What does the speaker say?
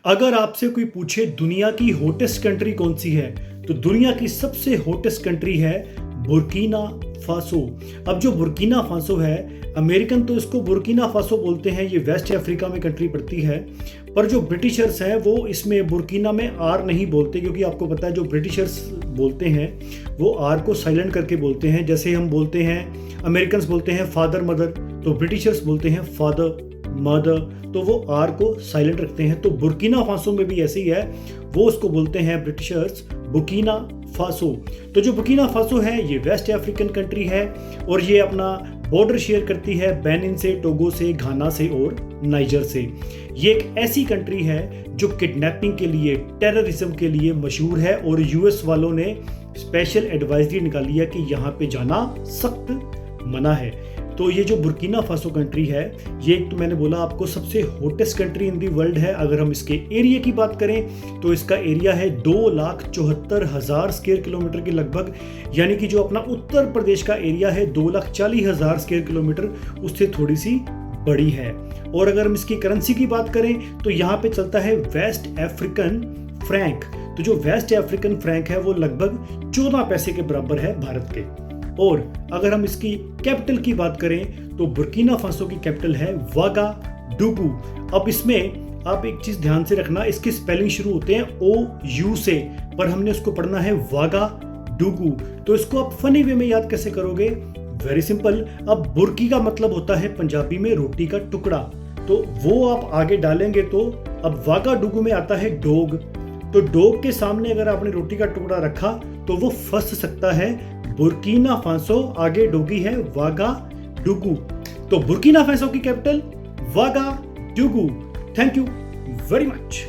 अगर आपसे कोई पूछे दुनिया की हॉटेस्ट कंट्री कौन सी है, तो दुनिया की सबसे हॉटेस्ट कंट्री है बुर्किना फासो। अब जो बुर्किना फासो है, अमेरिकन तो इसको बुर्किना फासो बोलते हैं, ये वेस्ट अफ्रीका में कंट्री पड़ती है। पर जो ब्रिटिशर्स हैं वो इसमें बुर्किना में आर नहीं बोलते, क्योंकि आपको पता है जो ब्रिटिशर्स बोलते हैं वो आर को साइलेंट करके बोलते हैं। जैसे हम बोलते हैं, अमेरिकन बोलते हैं फादर मदर, तो ब्रिटिशर्स बोलते हैं फादर मदर, तो वो आर को साइलेंट रखते हैं। तो बुर्किना फासो में भी ऐसे ही है, वो उसको बोलते हैं ब्रिटिशर्स बुर्किना फासो। तो जो बुर्किना फासो है ये वेस्ट अफ्रीकन कंट्री है और ये अपना बॉर्डर शेयर करती है बेनिन से, टोगो से, घाना से और नाइजर से। ये एक ऐसी कंट्री है जो किडनैपिंग के लिए, टेररिज्म के लिए मशहूर है और यूएस वालों ने स्पेशल एडवाइजरी निकाली है कि यहाँ पे जाना सख्त मना है। तो ये जो बुर्किना फासो कंट्री है, ये एक तो मैंने बोला आपको सबसे hottest country in the world है। अगर हम इसके एरिया की बात करें तो इसका एरिया है 2,74,000 स्क्वायर किलोमीटर के लगभग, यानी कि जो अपना उत्तर प्रदेश का एरिया है 2,40,000 स्क्वायर किलोमीटर, उससे थोड़ी सी बड़ी है। और अगर हम इसकी करेंसी की बात करें तो यहाँ पे चलता है वेस्ट अफ्रीकन फ्रैंक। तो जो वेस्ट अफ्रीकन फ्रैंक है वो लगभग 14 पैसे के बराबर है भारत के। और अगर हम इसकी कैपिटल की बात करें तो बुर्किना फासो की कैपिटल है वागाडुगू। अब इसमें आप एक चीज ध्यान से रखना, इसके स्पेलिंग शुरू होते हैं OU से, पर हमने उसको पढ़ना है वागाडुगू। तो इसको आप फनी वे में याद कैसे करोगे? Very simple. अब बुर्की का मतलब होता है पंजाबी में रोटी का टुकड़ा, तो वो आप आगे डालेंगे तो अब वागाडुगू में आता है डॉग। तो डॉग के सामने अगर आपने रोटी का टुकड़ा रखा तो वो फंस सकता है। बुर्किना फासो, आगे डोगी है वागाडुगू। तो बुर्किना फासो की capital Ouagadougou. Thank you very much.